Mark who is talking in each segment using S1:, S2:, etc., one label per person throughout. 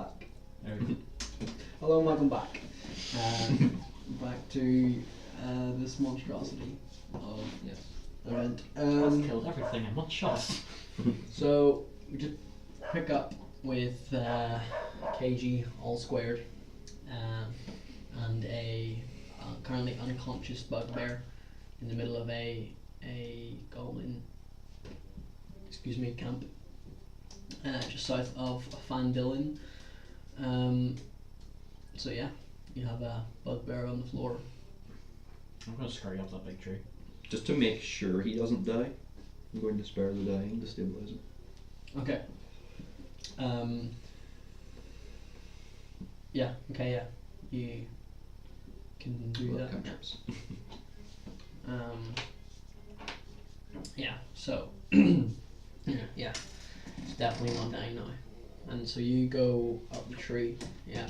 S1: back.
S2: Okay.
S1: Hello and welcome back. Back to this monstrosity of event.
S2: I've killed everything in one shot.
S1: So we just pick up with KG all squared, and a currently unconscious bugbear in the middle of a goblin camp, just south of Fandilin. So yeah, you have a bugbear on the floor.
S2: I'm going to scurry up that big tree.
S3: Just to make sure he doesn't die, I'm going to spare the dying to stabilize him.
S1: Okay. Yeah. Okay. Yeah. You can do that.
S3: Cantrips.
S1: Yeah. So. Yeah. It's definitely not dying now. And so you go up the tree. Yeah.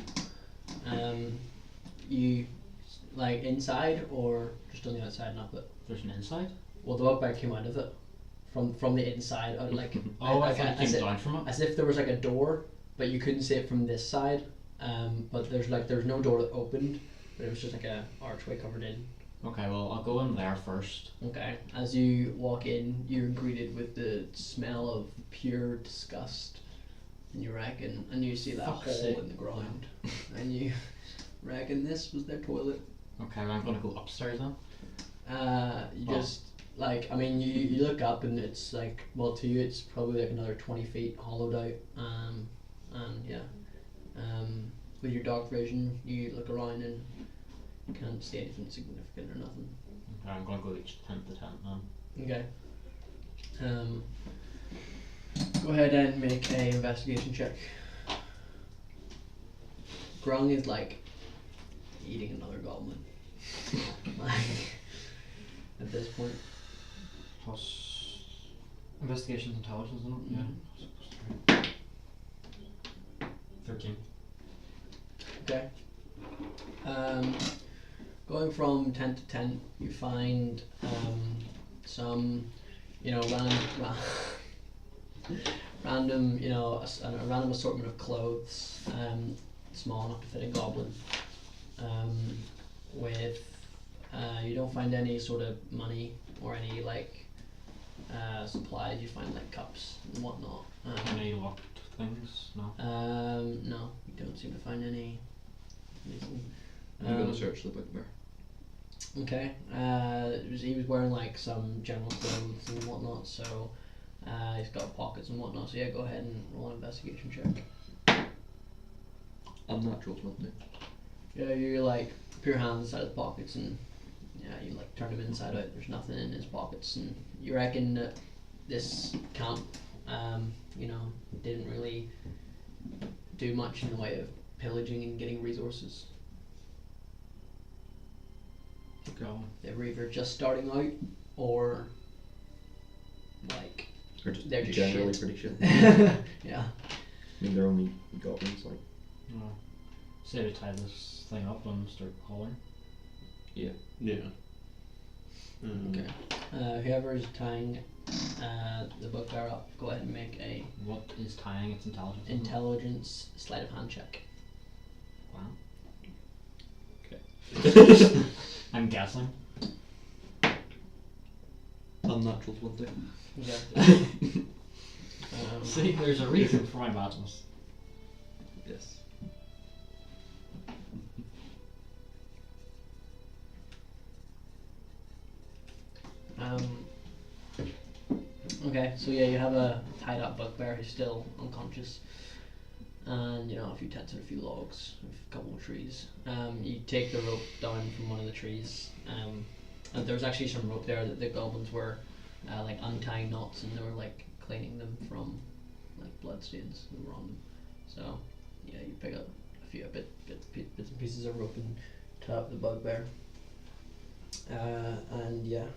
S1: You like inside or just on the outside and up it?
S2: There's an inside?
S1: Well, the bugbear came out of it. From the inside, like
S2: I thought it came down from it.
S1: As if there was like a door, but you couldn't see it from this side. But there's no door that opened, but it was just like a archway covered in.
S2: Okay, well I'll go in there first.
S1: Okay, as you walk in, you're greeted with the smell of pure disgust, and you see that hole in the ground, and you reckon this was their toilet.
S2: Okay, well, I'm gonna go upstairs then.
S1: You look up and it's like, well, to you it's probably like another 20 feet hollowed out, with your dark vision you look around and you can't see anything significant or nothing.
S2: Okay, I'm gonna go each tent to tent now.
S1: Okay. Go ahead and make a investigation check. Grung is like eating another goblin. At this point.
S2: Plus investigation's intelligence, isn't it?
S1: Mhm.
S2: Yeah. 13.
S1: Okay. Going from tent to tent, you find some, random, a random assortment of clothes, small enough to fit a goblin. You don't find any sort of money or any supplies. You find like cups and whatnot.
S2: Any locked things? No.
S1: No, you don't seem to find any.
S3: I'm going to search the bugbear.
S1: Okay. He was wearing like some general clothes and whatnot, so he's got pockets and whatnot. So yeah, go ahead and roll an investigation check.
S3: Unnatural 20.
S1: Yeah, you like put your hands inside his pockets and you like turn him inside out. There's nothing in his pockets, and you reckon that this camp, didn't really do much in the way of pillaging and getting resources.
S2: Okay.
S1: They were either just starting out, or they're just
S3: generally
S1: shit.
S3: pretty shit.
S1: Yeah.
S3: I mean, they're only goblins, like.
S2: Say to tie this thing up and start hauling.
S3: Yeah.
S1: Okay. Whoever is tying the bugbear up, go ahead and make a.
S2: What is tying its intelligence?
S1: Intelligence sleight of hand check.
S2: Wow.
S3: Okay.
S2: I'm guessing.
S3: Unnatural 20.
S1: Yeah.
S2: See, there's a reason for my badness.
S3: Yes.
S1: Okay, so yeah, you have a tied up bugbear who's still unconscious, and a few tents and a few logs, a couple of trees. You take the rope down from one of the trees, and there was actually some rope there that the goblins were untying knots, and they were cleaning them from blood stains that were on them. So yeah, you pick up a few bits and pieces of rope and tie up the bugbear. And yeah.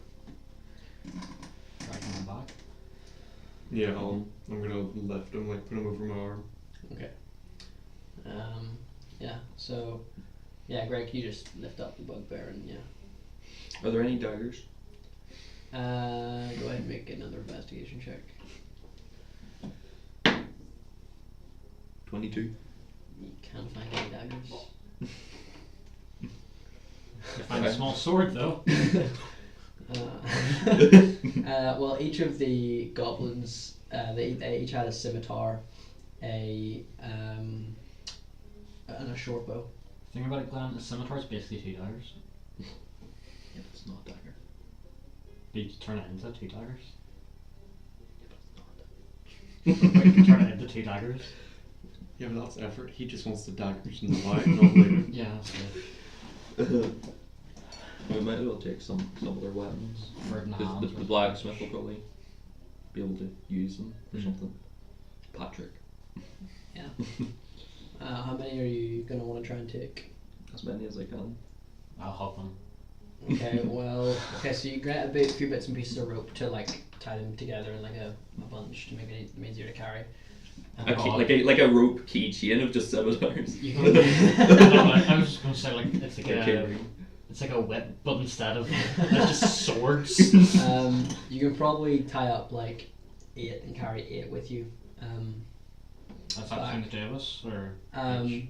S2: Dragging him back.
S4: Yeah, I'm gonna lift him, put him over my arm.
S1: Okay. Yeah. So, yeah, Greg, you just lift up the bugbear and yeah.
S3: Are there any daggers?
S1: Go ahead and make another investigation check.
S3: 22.
S1: You can't find any daggers.
S2: You find a small sword though.
S1: Well, each of the goblins, they each had a scimitar, and a short bow.
S2: Think about it, Glenn. A scimitar is basically 2 daggers.
S3: Yeah, but it's not a dagger.
S2: But you turn it into 2 daggers.
S3: Yeah, but it's not a dagger.
S2: You can turn it into 2 daggers.
S4: Yeah, but that's effort. He just wants the daggers now, not later.
S2: Yeah, that's good.
S3: We might as well take some of their weapons.
S2: Bird in the
S3: Because
S2: hands
S3: the
S2: or
S3: blacksmith will probably be able to use them or
S2: Mm.
S3: something. Patrick.
S1: Yeah. How many are you gonna want to try and take?
S3: As many as I can.
S2: I'll help him.
S1: Okay, so you get a few bits and pieces of rope to like tie them together in like a bunch to make it easier to carry.
S3: Like a rope keychain of just scimitars.
S2: You can, no, I was just gonna say like it's like
S3: Okay.
S2: it's like a whip, but instead of it's just swords.
S1: You can probably tie up like 8 and carry 8 with you.
S2: That's that between the 2 of us, or
S1: Um,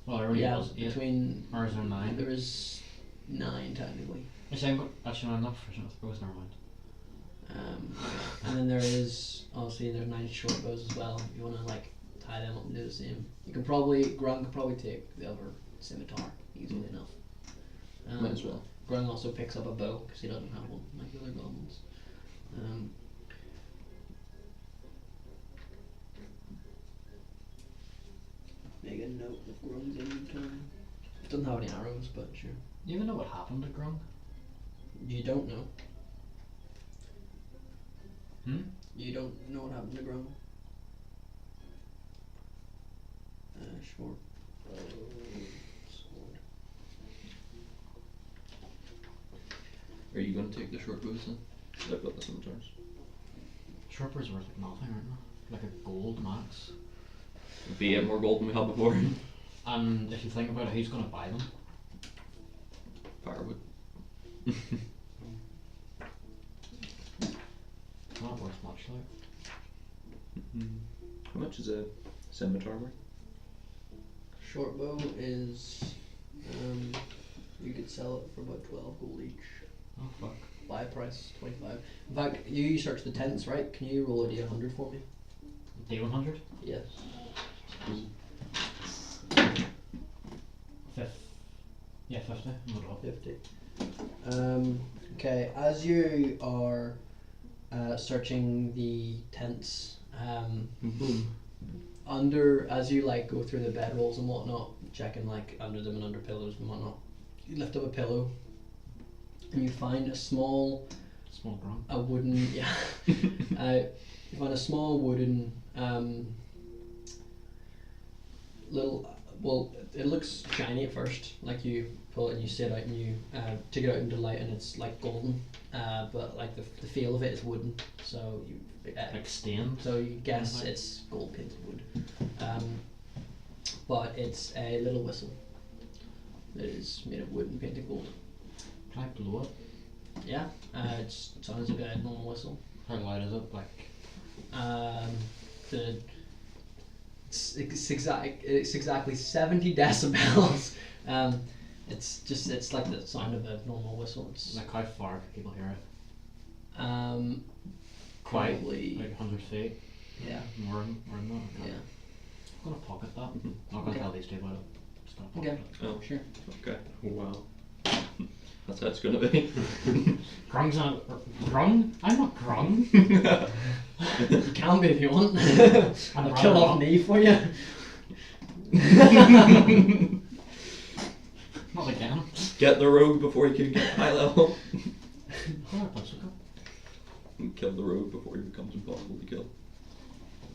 S2: well, there only
S1: yeah,
S2: was 8,
S1: between
S2: or is there 9?
S1: there is 9 technically.
S2: Actually, I'm not proficient with bows. Never mind.
S1: And then there's 9 short bows as well. If you want to like tie them up and do the same, Grung could probably take the other scimitar easily enough.
S3: Might as well.
S1: Grung also picks up a bow because he doesn't have one like the other goblins. Make a note of Grung's inventory. Doesn't have any arrows, but sure.
S2: You even know what happened to Grung?
S1: You don't know.
S2: Hmm?
S1: You don't know what happened to Grung. Short bow, sword.
S3: Are you going to take the short bows then? I've got the scimitars.
S2: Short bows worth like nothing, aren't they? Like a gold max.
S3: It'd be 8 more gold than we had before.
S2: And if you think about it, who's gonna buy them?
S3: Firewood.
S2: Not worth much, like.
S3: How much is a scimitar worth?
S1: Short bow is, you could sell it for about 12 gold each.
S2: Oh fuck.
S1: Buy price 25. In fact, you search the tents, right? Can you roll a d100 for me?
S2: D100?
S1: Yes.
S2: 50. Not up.
S1: 50. Okay, as you are searching the tents, as you like go through the bedrolls and whatnot, checking like under them and under pillows and whatnot, you lift up a pillow and you find a small
S2: Grung.
S1: a wooden you find a small wooden it looks shiny at first, like you pull it and you sit out and you take it out into light and it's like golden, but like the feel of it is wooden, so you
S2: Like stained.
S1: so you guess
S2: Mhm.
S1: it's gold painted wood, but it's a little whistle that is made of wood and painted gold.
S2: Can I blow it?
S1: Yeah, it sounds like a normal whistle.
S2: How loud is it? Like
S1: It's exactly 70 decibels. It's like the sound of a normal whistle. It's
S2: how far can people hear it?
S1: probably
S2: Like 100 feet.
S1: yeah.
S2: More than that. Okay.
S1: Yeah.
S2: I'm gonna pocket that. I'm not gonna
S1: Okay.
S2: tell these two about it. Just gonna pocket
S1: Okay.
S2: it.
S3: Oh,
S1: Sure.
S3: okay.
S4: Wow.
S3: That's how it's going to be.
S2: Grung's not Grung? I'm not Grung.
S1: You can be if you want.
S2: I'd
S1: I'll kill
S2: rather
S1: off
S2: not.
S1: me for you.
S2: Not again.
S3: Get the rogue before he can get high level.
S2: Oh, a bicycle.
S3: And kill the rogue before he becomes impossible to kill.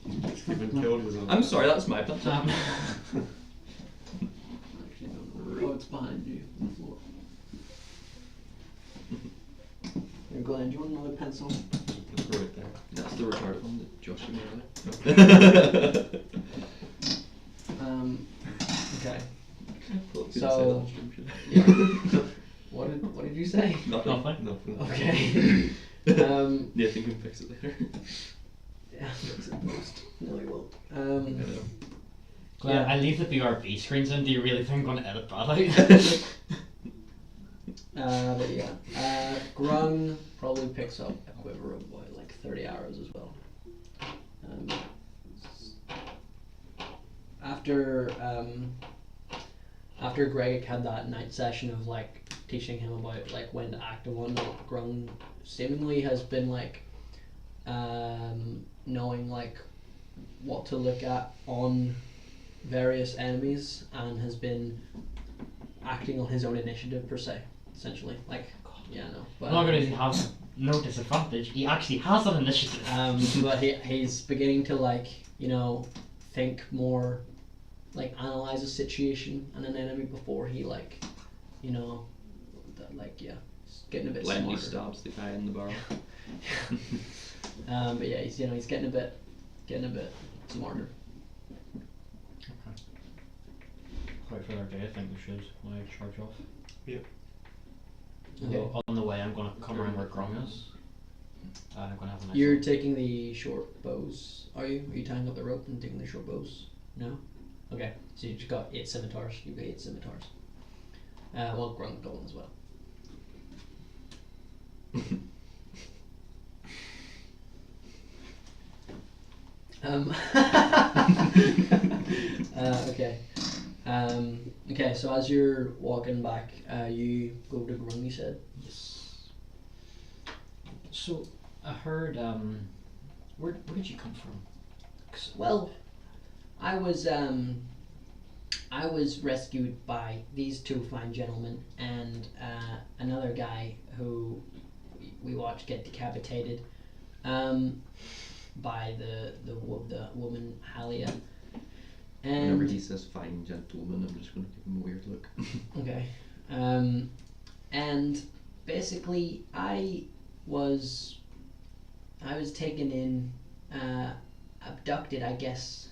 S4: Even killed his own.
S3: I'm sorry, that's my pencil.
S1: Actually, don't know. Oh, it's behind you on the floor. Here, Glenn, do you want another pencil?
S4: It's right there.
S3: That's the retarded one that Josh gave me earlier.
S1: Okay.
S3: Well, didn't
S1: So-
S3: say that on stream, should I?
S1: Yeah. What did you say?
S3: Nothing.
S2: Nothing.
S1: Okay.
S3: Nathan can fix it later.
S1: Yeah, fix it post. No, he won't.
S3: I know.
S2: Glenn,
S1: Yeah.
S2: I leave the BRB screens in. Do you really think I'm going to edit that out?
S1: But yeah, Grung probably picks up a quiver of about like 30 arrows as well. After Greg had that night session of like teaching him about like when to act and whatnot, Grung seemingly has been like knowing like what to look at on various enemies and has been acting on his own initiative per se, essentially. Like, yeah, no. But,
S2: Not only does he have no disadvantage, he actually has an initiative.
S1: but he's beginning to like, you know, think more, like analyze a situation and an enemy before he like, you know, that, like yeah, he's getting a bit
S3: Lenny
S1: smarter.
S3: stabs the guy in the barrel.
S1: But yeah, he's he's getting a bit smarter.
S2: Quite for their day, I think we should charge off.
S4: Yep.
S1: Okay.
S2: So on the way, I'm going to come around where Grung is. I'm going to have a nice
S1: You're
S2: look.
S1: taking the short bows, are you? Are you tying up the rope and taking the short bows? No? Okay, so you've got 8 scimitars. You've got 8 scimitars. Well, Grung got one as well. Okay. Okay, so as you're walking back, you go to Grung, you said?
S2: Yes. So, I heard, where did you come from? 'Cause
S1: Well, I was rescued by these 2 fine gentlemen and another guy who we watched get decapitated by the woman Halia.
S3: Whenever
S1: And
S3: he says fine gentleman, I'm just going to give him a weird look.
S1: okay, and basically I was taken in, abducted, I guess,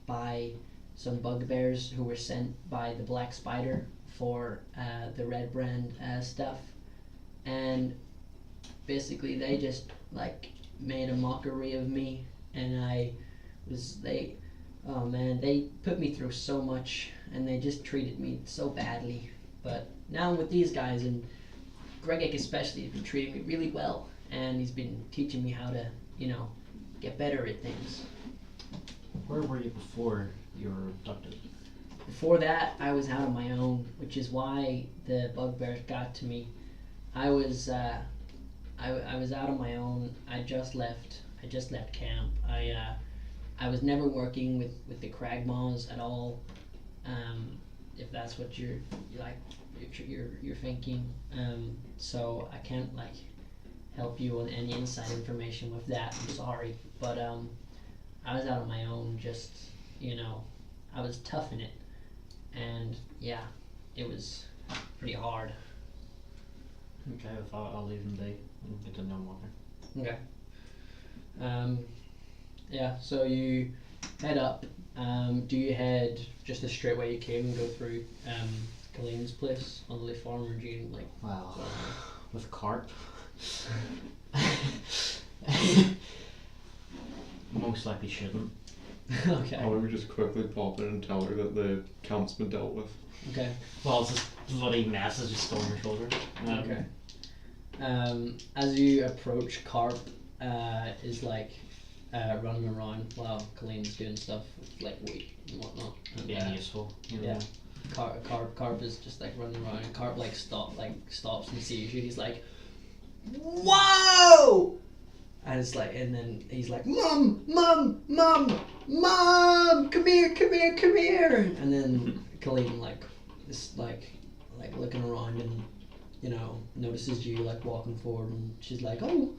S1: by some bugbears who were sent by the Black Spider for the Red Brand stuff, and basically they just like made a mockery of me, and oh man, they put me through so much, and they just treated me so badly. But now I'm with these guys, and Gregek especially has been treating me really well, and he's been teaching me how to, you know, get better at things.
S2: Where were you before you were abducted?
S1: Before that, I was out on my own, which is why the bugbears got to me. I was out on my own. I just left camp. I was never working with the Cragmaws at all. If that's what you're thinking. So I can't like help you on any inside information with that. I'm sorry, but I was out on my own. Just, you know, I was tough in it, and yeah, it was pretty hard.
S2: Okay, I thought I'll leave them be and get to know more.
S1: Okay. Yeah, so you head up. Do you head just the straight way you came and go through Colleen's place on the Leaf Farm, or do you like?
S2: Well, with carp. Most likely shouldn't.
S1: Okay.
S4: Why don't we just quickly pop in and tell her that the camp's been dealt with?
S1: Okay.
S2: Well, it's just bloody mess is just on your shoulder.
S1: Okay. As you approach, Carp is like running around while Colleen's doing stuff like weight and whatnot. And,
S2: Being useful. You know.
S1: yeah. Carp is just like running around, and Carp like stops and sees you. He's like, "Whoa!" And it's like, and then he's like, "Mom, come here!" And then Colleen like is like looking around and, you know, notices you like walking forward, and she's like, "Oh,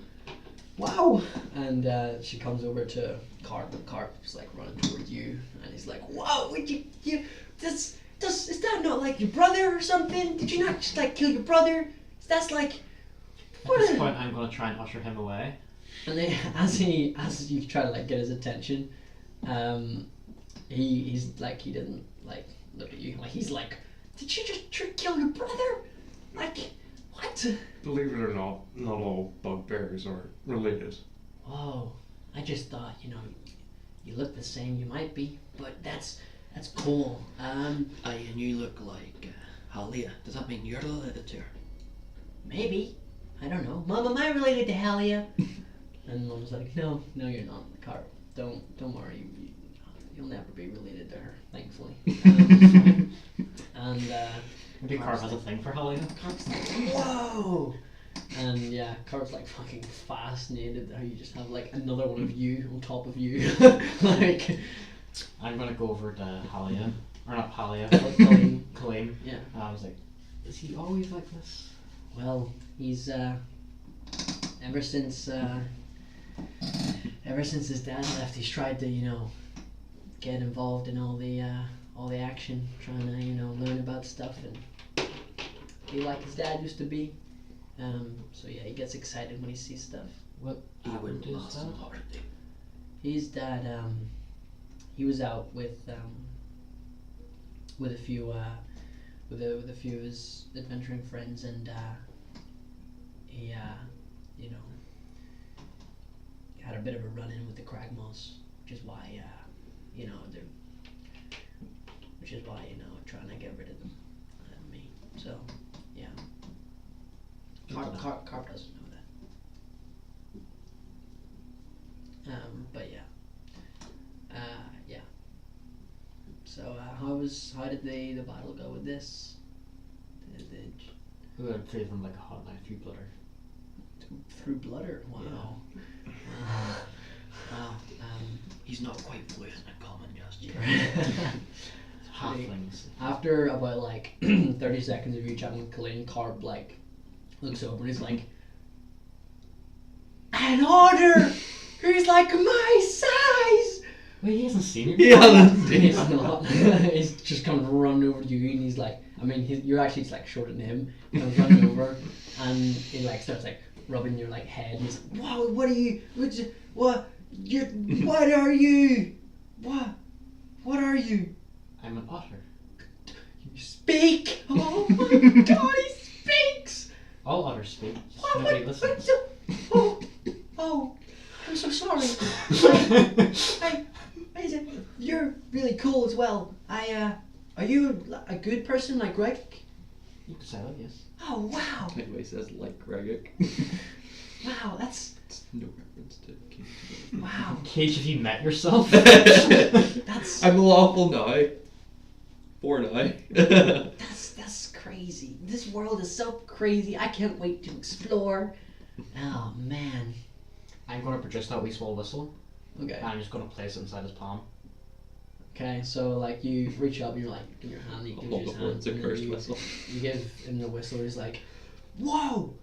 S1: wow!" And she comes over to Carp, and Carp's like running towards you, and he's like, "Whoa! Would you is that not like your brother or something? Did you not just like kill your brother? That's like."
S2: At this point, I'm going to try and usher him away.
S1: And then as you try to like get his attention, he's like, he didn't like look at you. Like he's like, "Did you just kill your brother? Like what?"
S4: Believe it or not all bugbears are related.
S1: Whoa! I just thought, you know, you look the same. You might be, but that's cool.
S5: And you look like Halia. Does that mean you're related to her?
S1: Maybe. I don't know. Mom, am I related to Halia? And Mom's like, no, you're not. Carp, don't worry. You'll never be related to her, thankfully. And
S2: Maybe Carp has a thing for Helena.
S1: Carp's like, whoa! And yeah, Carp's like fucking fascinated how you just have like another one of you on top of you. Like,
S2: I'm gonna go over to Halia, or not Halia, Colleen.
S1: Yeah.
S2: And I was like, is he always like this?
S1: Well, he's ever since his dad left, he's tried to get involved in all the action, trying to learn about stuff and be like his dad used to be. So yeah, he gets excited when he sees stuff.
S2: What
S5: He
S2: happened
S5: wouldn't
S2: to his
S5: last
S2: dad?
S5: in Lauderdale.
S1: His dad, he was out with a few of his adventuring friends, and he had a bit of a run-in with the Cragmaws, which is why trying to get rid of them and me. So yeah, Carp doesn't know that. But yeah. So how did the battle go with this?
S2: We would treat him like a hot knife through butter.
S1: Through blooder? Wow. Wow.
S5: He's not quite fluent in common just yet.
S2: Halflings.
S1: After about like 30 seconds of you chatting with Colleen, Carp like looks over and he's like, an order! He's like my size!
S2: Wait, he hasn't seen you?
S1: Yeah, he's not. He's just comes running over to you and he's like, you're actually just like shorter than him. He comes running over and he like starts like rubbing your like head and he's like, wow, what are you? What are you? What are you?
S2: I'm an otter.
S1: You speak! Oh my god, he speaks!
S2: All otters speak. Just
S1: What?
S2: nobody listens.
S1: Oh, I'm so sorry. You're really cool as well. Are you a good person like Greg?
S2: You could say that, yes.
S1: Oh wow,
S3: Anyway, says like Gregor.
S1: wow, that's
S3: It's no reference to King.
S1: wow.
S2: Cage, have you met yourself?
S1: That's
S3: I'm lawful now. For now.
S1: that's crazy. This world is so crazy. I can't wait to explore. Oh man.
S2: I'm going to produce that wee small whistle,
S1: Okay.
S2: and I'm just going to place it inside his palm.
S1: Okay, so like you reach up and you're like in your hand, you give
S3: All
S1: his
S3: before
S1: hand,
S3: it's a
S1: and then
S3: cursed
S1: you,
S3: whistle.
S1: you give him the whistle. He's like, "Whoa,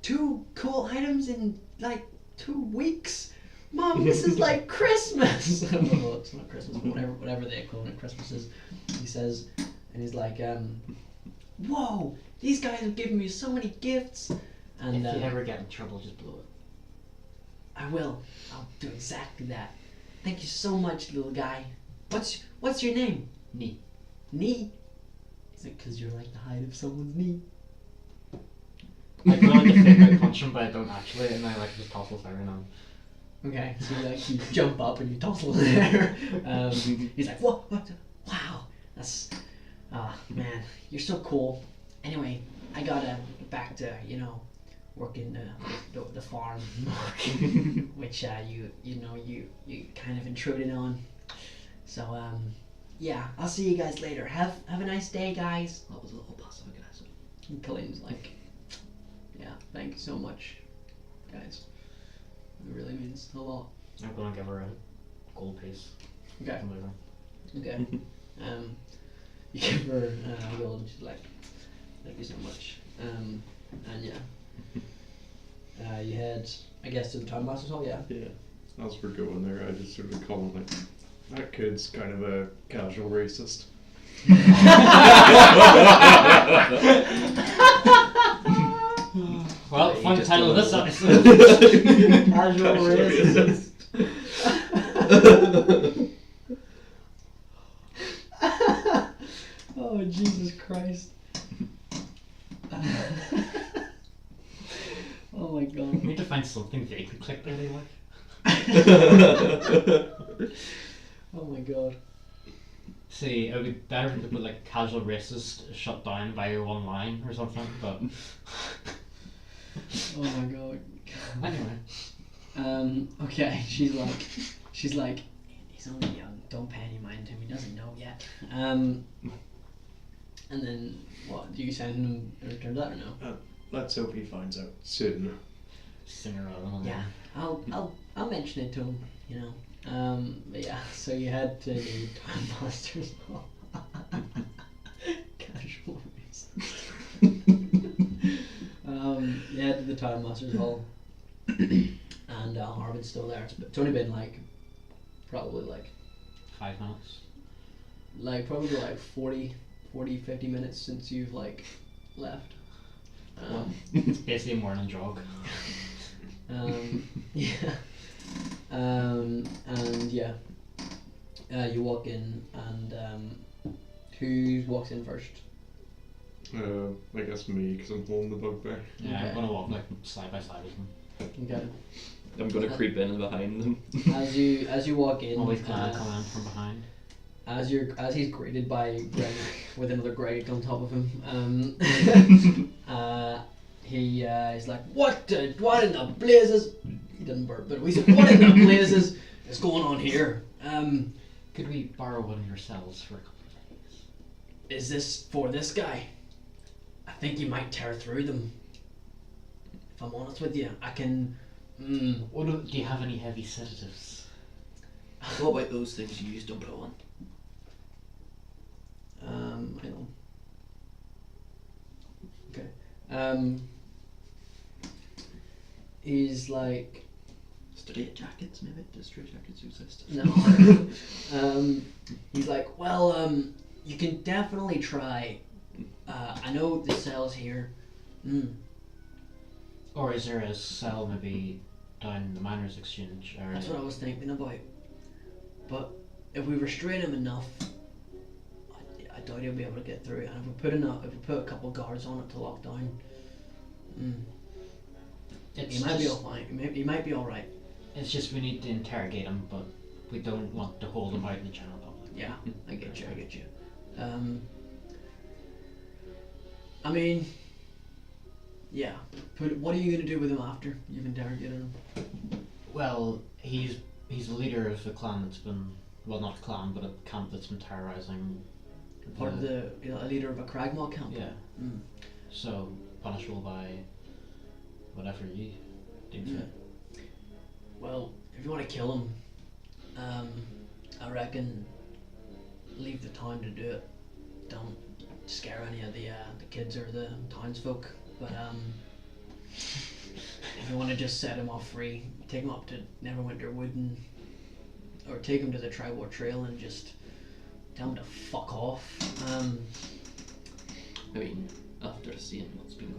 S1: 2 cool items in like 2 weeks, Mom. This is like Christmas." Well, it's not Christmas, but whatever the equivalent of Christmas is. He says, and he's like, "Whoa, these guys have given me so many gifts." And
S2: If you ever get in trouble, just blow it.
S1: I will. I'll do exactly that. Thank you so much, little guy. What's your name?
S2: Knee.
S1: Knee? Is it because you're like the height of someone's knee?
S2: I go like to fake out punch him, but I don't actually, and I like just toss his iron on.
S1: Okay, so you jump up and you tossle there. He's like, what? Wow, that's, man, you're so cool. Anyway, I gotta get back to working the farm, which you kind of intruded on. So yeah, I'll see you guys later. Have a nice day, guys.
S5: That was a little passive aggressive.
S1: And Colleen's like, yeah, thank you so much, guys. It really means a lot.
S2: I'm going to give her a gold piece.
S1: Okay.
S2: Come over.
S1: Okay. You give her a gold and she's like, thank you so much. And yeah. You head, I guess, to the Time Master's Hall, yeah?
S4: Yeah. As we're going there, I just sort of call him like, that kid's kind of a casual racist.
S2: Well,
S3: He
S2: fun
S3: just
S2: title of this
S3: delivered
S2: episode.
S1: Casual racist. Oh, Jesus Christ. Oh my god.
S2: We need to find something vaguely clickbaity like.
S1: Oh my god.
S2: See, it would be better if they put like casual races shut down by your one line or something, but
S1: Oh my god.
S2: anyway.
S1: Okay, she's like, he's only young, don't pay any mind to him, he doesn't know yet. And then, what, do you send him a return to that or no?
S4: Let's hope he finds out soon.
S2: Singer on
S1: Yeah, I'll mention it to him, you know. But yeah, so you head to the Time Masters Hall. Casual reason. You head to the Time Masters Hall, and Harvin's still there. It's only been like, probably like
S2: 5 minutes.
S1: probably like 40, 50 minutes since you've like left.
S2: It's basically a morning jog.
S1: Yeah. And yeah, you walk in, and who walks in first?
S4: I guess me, because I'm holding the bugbear.
S2: Yeah,
S1: Okay.
S2: I'm gonna walk like side by side with them.
S1: Okay.
S3: I'm gonna creep in behind them.
S1: As you walk in,
S2: Always kind of come in from behind.
S1: as he's greeted by Greg with another Greg on top of him, he's like, what in the blazes? He didn't burp, but we said, what in the blazes is going on here?
S2: Could we borrow one of your cells for a couple of days?
S1: Is this for this guy? I think you might tear through them. If I'm honest with you, I can.
S2: Do you have any heavy sedatives?
S5: What about those things you used on Pro 1?
S1: I know. Okay. He's like,
S5: Straight jackets, maybe? Just straight jackets exist.
S1: no. He's like, well, you can definitely try. I know the cell's here.
S2: Or is there a cell maybe down the miners' exchange area?
S1: That's what I was thinking about. But if we restrain him enough, I doubt he'll be able to get through. And if we put a couple guards on it to lock down, he might be all fine. He might be all right.
S2: It's just we need to interrogate him, but we don't want to hold him out in the general public.
S1: Yeah, I get you. I mean, yeah. What are you gonna do with him after you've interrogated him?
S2: Well, he's the leader of a clan that's been, well, not a clan, but a camp that's been terrorizing.
S1: Part of a leader of a Cragmaw camp.
S2: Yeah. So punishable by whatever you deem fit.
S1: Well, if you want to kill him, I reckon leave the town to do it. Don't scare any of the kids or the townsfolk. But if you want to just set him off free, take him up to Neverwinter Wood, or take him to the Tri-War Trail and just tell him to fuck off.
S5: I mean, after seeing what's been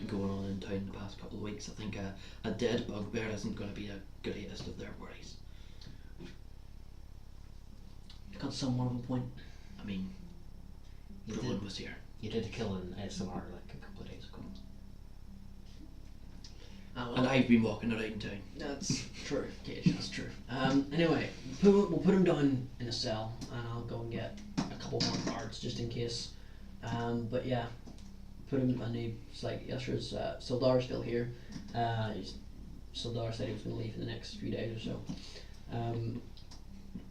S5: going on in town the past couple of weeks, I think a dead bugbear isn't going to be the greatest of their worries.
S1: You've got somewhat of a point.
S5: I mean,
S2: You
S5: Rowan
S2: did,
S5: was here.
S2: you did kill an ASMR like a couple of days ago.
S5: And I've been walking around town.
S1: That's true, Cage, that's true. Anyway, we'll put him down in a cell, and I'll go and get a couple more guards just in case. But yeah, put him, and he's like, yeah, sure, Sildar's still here. Sildar said he was going to leave in the next few days or so.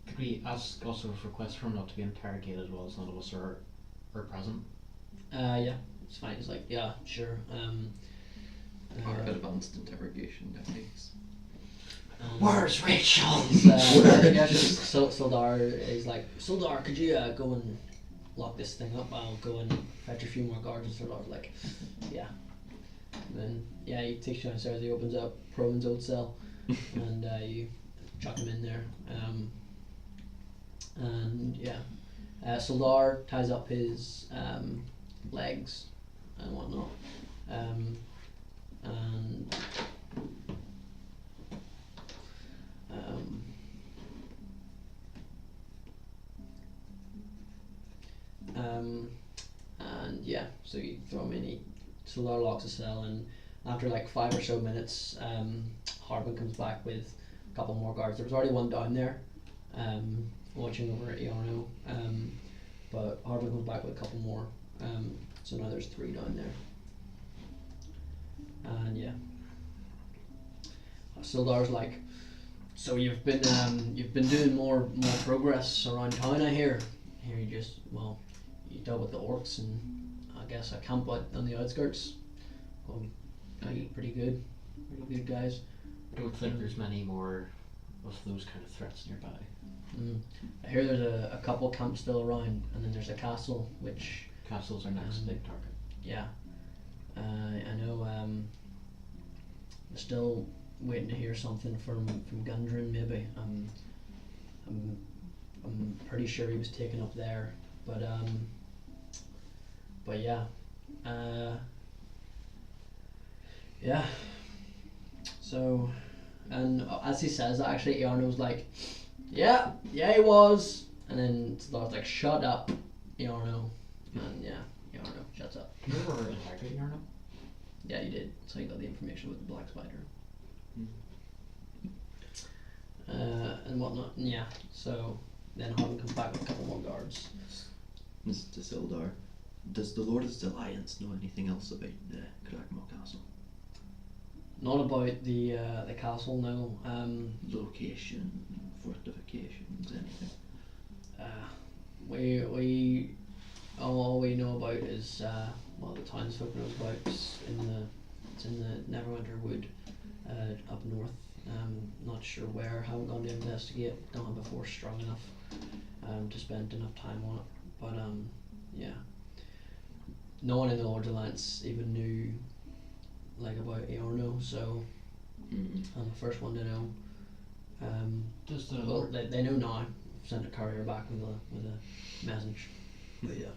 S2: Could we ask also a request for him not to be interrogated while none of us are present?
S1: Yeah, it's fine. He's like, yeah, sure.
S3: Our advanced interrogation techniques.
S2: Where's Rachel?
S1: Yeah, Sildar is like, Sildar, could you go and lock this thing up? I'll go and fetch a few more guards. And Sildar's like, yeah. And then, yeah, he takes you downstairs, he opens up Proman's old cell, and you chuck him in there. And yeah, Sildar ties up his legs and whatnot. And yeah, so you throw him in. Sildar locks the cell, and after like 5 or so minutes, Harbin comes back with couple more guards. There was already one down there, watching over at Iarno, but Hardwin comes back with a couple more. So now there's 3 down there. And yeah, Sildar's like, so you've been doing more progress around town, I hear. Here you dealt with the orcs and I guess a camp out on the outskirts. Pretty good guys.
S2: I don't think there's many more of those kind of threats nearby.
S1: I hear there's a couple camps still around, and then there's a castle, which
S2: Castle's our next big target.
S1: yeah, I know. I'm still waiting to hear something from Gundren. Maybe I'm pretty sure he was taken up there, but yeah, yeah. So, and as he says that, actually, Iarno's like, yeah, he was, and then Sildar's like, shut up, Iarno, and yeah, Iarno shuts up.
S2: Did you ever interrogate Yarno?
S1: Yeah, you did. So you got the information with the black spider. And whatnot. And yeah, so then Harvin comes back with a couple more guards.
S5: Mr. Sildar, does the Lord of the Alliance know anything else about the Cragmore Castle?
S1: Not about the castle, no.
S5: Location, fortifications, anything?
S1: We all we know about is the townsfolk knows about. It's in the Neverwinter Wood, up north. Not sure where. Haven't gone to investigate. Don't have a force strong enough to spend enough time on it. But yeah, no one in the Lord's Alliance even knew about Iarno, so I'm the first one to know.
S2: Does the
S1: Well, they know now. Sent a courier back with a message. But yeah.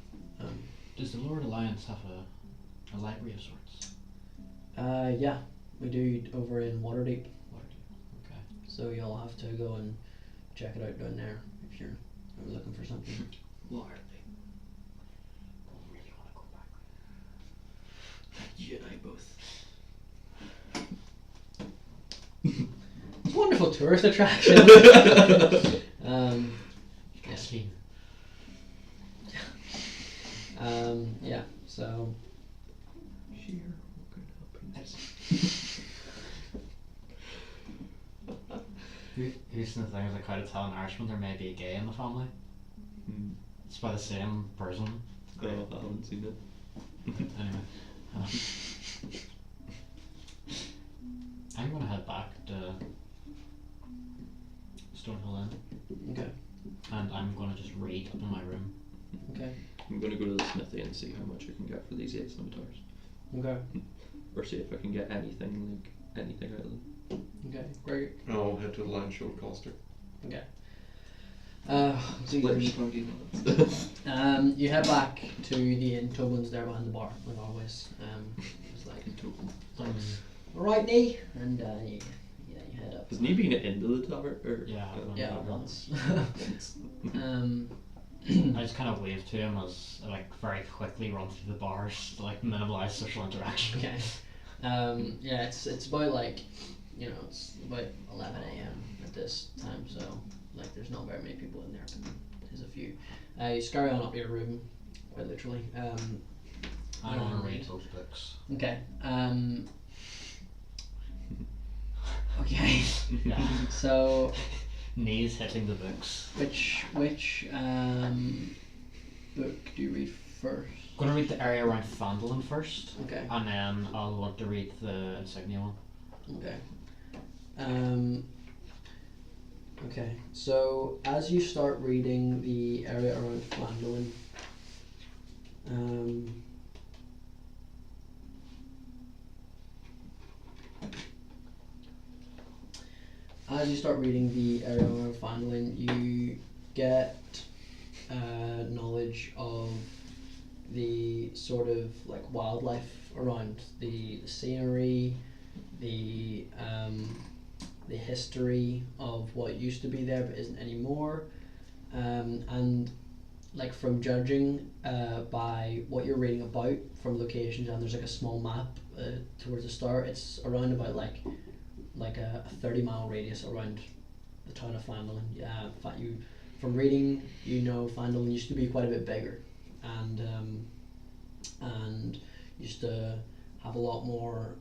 S2: Does the Lord Alliance have a library of sorts?
S1: Yeah, we do over in Waterdeep.
S2: Okay.
S1: So you'll have to go and check it out down there if you're looking for something.
S5: Waterdeep.
S2: I really want to go back there.
S5: You and I both.
S1: It's a wonderful tourist attraction.
S2: Kathleen.
S1: Yeah. So
S5: Sheer, what could happen?
S2: Here's the thing, like how to tell an Irishman there may be a gay in the family. It's by the same person.
S5: Oh, I haven't seen it.
S2: Anyway. I'm gonna head back to Stonehill Inn
S1: okay.
S2: and I'm gonna just read in my room.
S1: Okay.
S5: I'm going to go to the smithy and see how much I can get for these 8 scimitars.
S1: Okay.
S5: Or see if I can get anything out of them.
S1: Okay. Great.
S4: I'll head to the Lion Show with Coster.
S1: Okay.
S5: Split in 20 minutes.
S1: You head back to the inn. Tobin's there behind the bar, like always. It's like, alright, Nee, and you head up.
S5: Has Nee been into the tavern? Or,
S2: Yeah,
S1: Yeah, once.
S2: I just kind of wave to him as I very quickly run through the bars to minimise social interaction.
S1: Okay. Yeah, it's about it's about 11 a.m. at this time, so there's not very many people in there, but there's a few. You scurry on up your room, quite literally.
S2: I want to read those books.
S1: Okay. Okay.
S2: Yeah.
S1: So,
S2: Knees hitting the books.
S1: which book do you read first?
S2: I'm gonna read the area around Fandolin first,
S1: Okay.
S2: and then I'll want to read the insignia one.
S1: Okay. Okay. So as you start reading the area around Flandolin, you get knowledge of the sort of wildlife around, the scenery, the history of what used to be there but isn't anymore, and from judging by what you're reading about from locations, and there's a small map towards the start. It's around about like a 30-mile radius around the town of Fandolin. In fact, from reading, Fandolin used to be quite a bit bigger, and used to have a lot more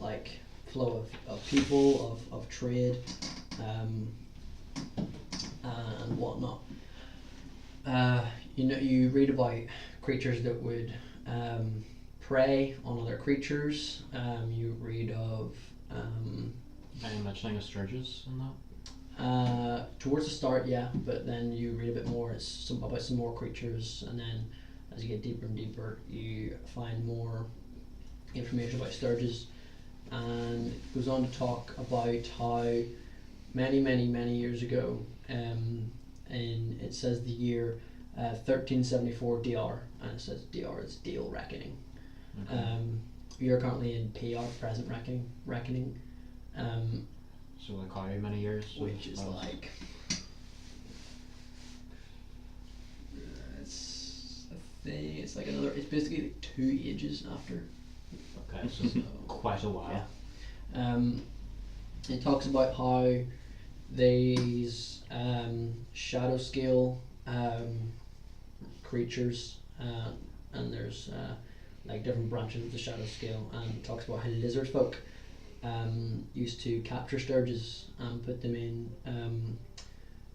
S1: like flow of people, of trade, and whatnot. You read about creatures that would prey on other creatures. You read of
S2: Any mentioning of sturges in that?
S1: towards the start, yeah, but then you read a bit more. It's about some more creatures, and then as you get deeper and deeper, you find more information about sturges, and it goes on to talk about how many years ago, and it says the year 1374 DR, and it says DR is Deal Reckoning.
S2: Okay.
S1: You're currently in PR, Present Reckoning,
S2: So like how many years?
S1: which is like it's a thing. It's like another. It's basically like 2 ages after.
S2: Okay, so quite a while.
S1: It talks about how these shadow scale creatures, and there's like different branches of the shadow scale, and it talks about how lizard folk used to capture sturges and put them in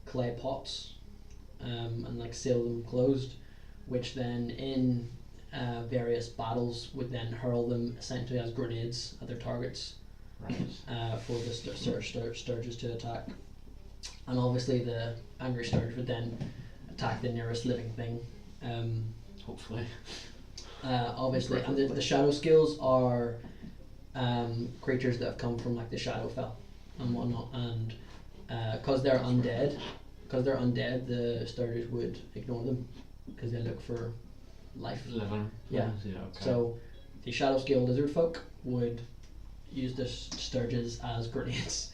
S1: clay pots, and like seal them closed, which then in various battles would then hurl them essentially as grenades at their targets,
S2: Right.
S1: for the sturges to attack. And obviously the angry sturge would then attack the nearest living thing.
S2: Hopefully.
S1: Obviously, and the shadow skills are creatures that have come from like the Shadowfell and whatnot, and because they're undead, the sturges would ignore them because they look for life.
S2: Living.
S1: Yeah.
S2: Yeah. Okay.
S1: So the shadow scale lizard folk would use the sturges as grenades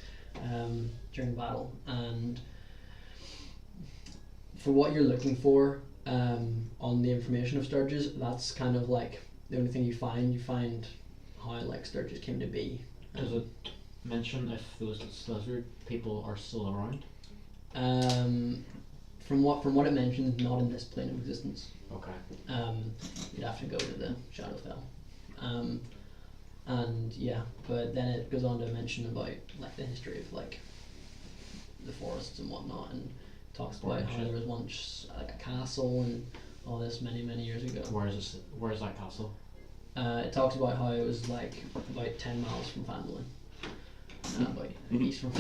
S1: during battle, and for what you're looking for on the information of sturges, that's kind of like the only thing you find. You find how like sturges came to be.
S2: Does it mention if those lizard people are still around?
S1: From what it mentions, not in this plane of existence.
S2: Okay.
S1: You'd have to go to the Shadowfell. And yeah, but then it goes on to mention about like the history of like the forests and whatnot, and talks about how there was once like a castle and all this many years ago.
S2: Where is that castle?
S1: It talks about how it was like about 10 miles from Fandolin, about east from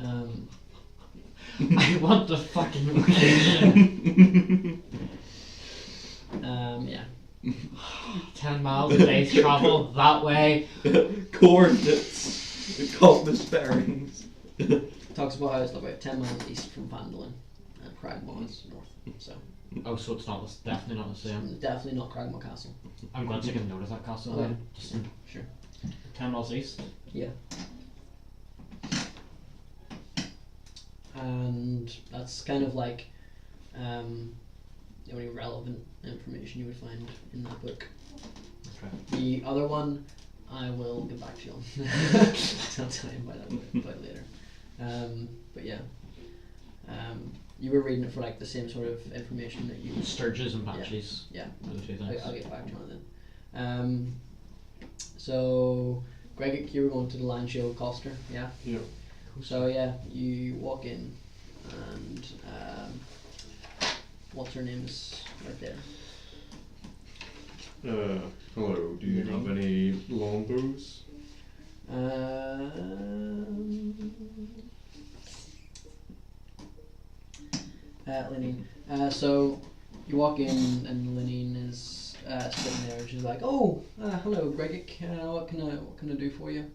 S1: Fandolin.
S2: I want the fucking location.
S1: Yeah.
S2: 10 miles a day's travel that way.
S3: Coordinates. Compass bearings.
S1: Talks about how it's about 10 miles east from Fandolin, and Cragmaw is north. So
S2: Oh, so it's definitely not the same.
S1: definitely not Cragmaw Castle.
S2: I'm going to take a note of that castle
S1: Okay.
S2: then. Just
S1: Sure.
S2: 10 miles east.
S1: Yeah. And that's kind of like the only relevant information you would find in that book.
S2: Okay.
S1: The other one, I will get back to you on. I'll tell you about later. But yeah, you were reading it for like the same sort of information that you.
S2: Sturges and banshees.
S1: Yeah,
S2: Are the two things.
S1: I'll get back to you on it then. So, Greg, you were going to the Lion Shield Coster, yeah?
S4: Yeah.
S1: So yeah, you walk in, and what's her name is right there.
S4: Hello, do you have any longbows?
S1: Lenine. So you walk in, and Lenine is sitting there, and she's like, "Oh, hello, Greggick. What can I do for you?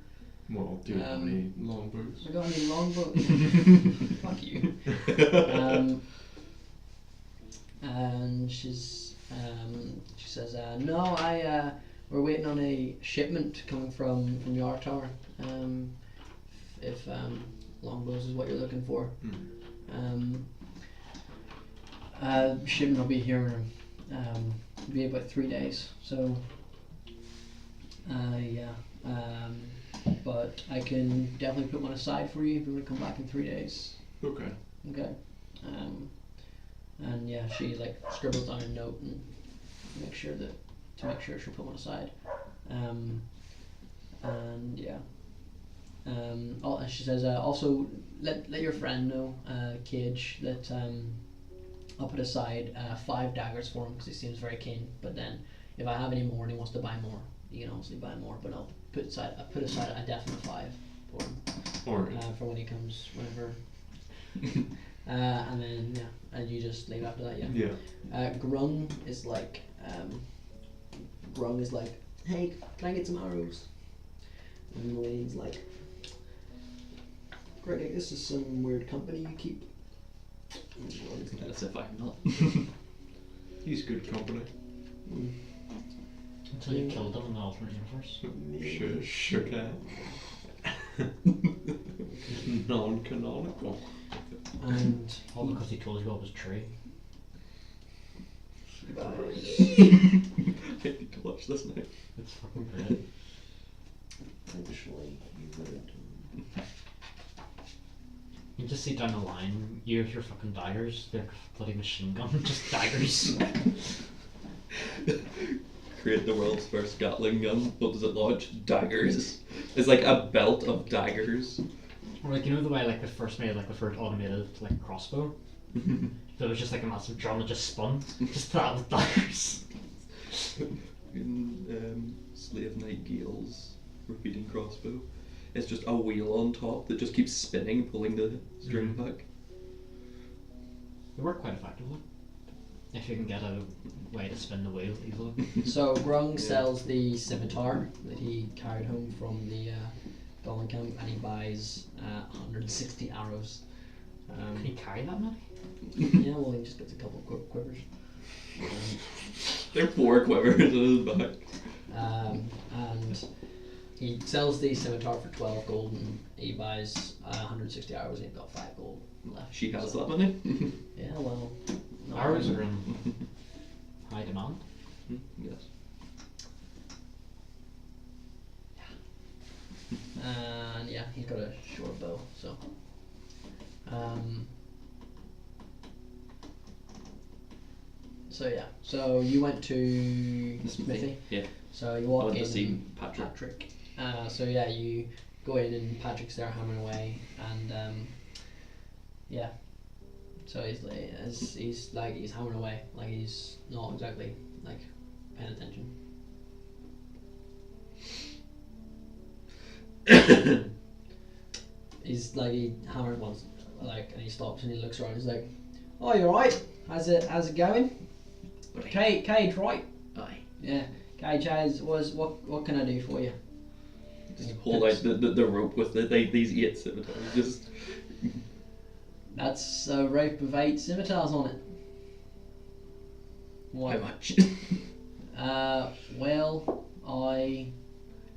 S4: Well, do you have any longbows?
S1: I got any longbows? Fuck you." And she says, "No, we're waiting on a shipment coming from Yar Tower. If longbows is what you're looking for." Shipment will be here in be about 3 days. So Yeah. But I can definitely put one aside for you if you want to come back in 3 days.
S4: Okay.
S1: Okay. And yeah, she like scribbles down a note and make sure she'll put one aside. And yeah. Oh, and she says also let your friend know, Cage, that I'll put aside 5 daggers for him because he seems very keen. But then if I have any more and he wants to buy more, you can obviously buy more. But I'll put aside a definite 5 for him.
S4: Alright.
S1: For when he comes, whenever. And then yeah, and you just leave after that, yeah.
S4: Yeah.
S1: Grung is like, hey, can I get some arrows? And Mulene's like, Greg, this is some weird company you keep. And Grung's like,
S5: As if I'm not.
S4: He's good company.
S2: Until you killed them in the alternate universe.
S4: Sure can. Non-canonical.
S1: and
S2: All because he told you what was true.
S5: I need to watch this now.
S2: It's fucking great.
S1: eventually you would.
S2: You just see down the line, you have your fucking daggers, they're bloody machine gun, just daggers.
S5: Create the world's first Gatling gun. What does it launch? Daggers. It's like a belt of daggers.
S2: Or like, you know the way like they first made like the first automated like crossbow? There was just like a massive drum that just spun, just put out with daggers.
S5: In Slave Knight Gale's repeating crossbow, it's just a wheel on top that just keeps spinning, pulling the string back.
S2: They work quite effectively. If you can get a way to spin the wheel easily.
S1: So Grung sells the scimitar that he carried home from the Goblin camp, and he buys 160 arrows.
S2: Can he carry that many?
S1: Yeah, well, he just gets a couple of quivers.
S5: There are 4 quivers in his back.
S1: And he sells the scimitar for 12 gold, and he buys 160 arrows, and he's got 5 gold left.
S5: She has that many.
S1: Yeah, well. not
S2: Arrows
S1: really.
S2: are in high demand.
S5: Yes.
S1: And yeah, he's got a short bow, so. So yeah, so you went to Smithy.
S5: Yeah.
S1: So you
S5: I
S1: walk
S5: went
S1: in.
S5: to see Patrick.
S1: So yeah, you go in and Patrick's there hammering away, and yeah. So he's hammering away, like he's not exactly like paying attention. He's like, he hammered once, like, and he stops and he looks around. He's like, "Oh, you alright? How's it going?
S5: Right.
S1: Cage, right?
S5: Aye.
S1: Yeah, Cage has what can I do for you?"
S5: Just hold out the rope with these 8 scimitars. Just
S1: That's a rope with 8 scimitars on it.
S5: how much?
S1: Well,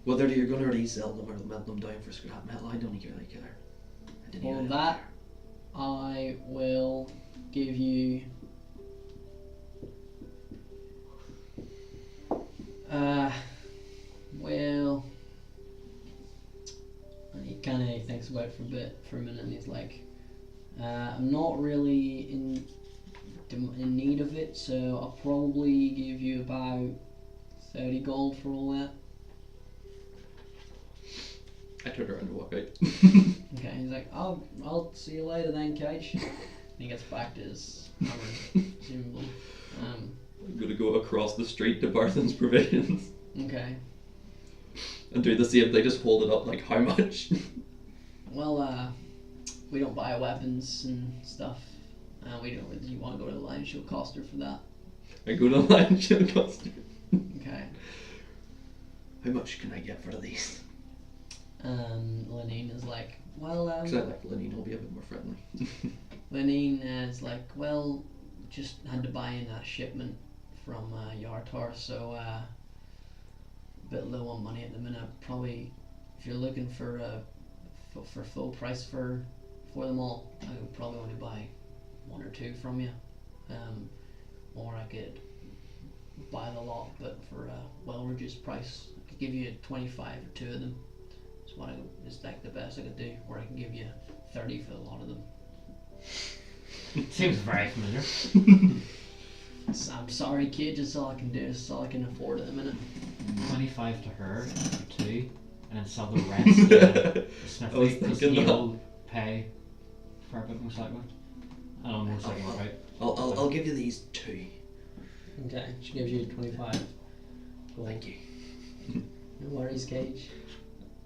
S5: Whether you're gonna resell them or melt them down for scrap metal, I don't really care. I didn't
S1: for
S5: even
S1: that,
S5: care.
S1: I will give you. Well, and he kind of thinks about it for a minute, and he's like, "I'm not really in need of it, so I'll probably give you about 30 gold for all that."
S5: I turned around to walk out.
S1: Okay, he's like, I'll see you later then, Cage. And he gets back to his hammer, presumably.
S5: I'm gonna go across the street to Barthen's Provisions
S1: Okay.
S5: and do the same thing, just hold it up like, how much?
S1: Well, we don't buy weapons and stuff. We don't. You want to go to the Lion Show Coster for that?
S5: I go to the Lion Show Coster.
S1: Okay.
S5: How much can I get for these?
S1: Lenine is like, well,
S5: Because I like Lenine, I'll be a bit more friendly.
S1: Lenine is like, well, just had to buy in that shipment from Yartar, so a bit low on money at the minute. Probably, if you're looking for full price for them all, I would probably only buy 1 or 2 from you, or I could buy the lot, but for a well reduced price. I could give you 25 for 2 of them. It's what it's like the best I could do, or I can give you 30 for a lot of them.
S2: Seems very familiar.
S1: I'm sorry, kid. Just all I can do. It's all I can afford at the minute.
S2: 25 to her for 2, and then sell the rest to the
S3: I was
S2: smithy because
S3: thinking
S2: he'll pay for a bit most likely. I don't know most likely right.
S5: I'll give you these 2.
S1: Okay, she gives you 25. Cool.
S5: Thank you.
S1: No worries, Cage.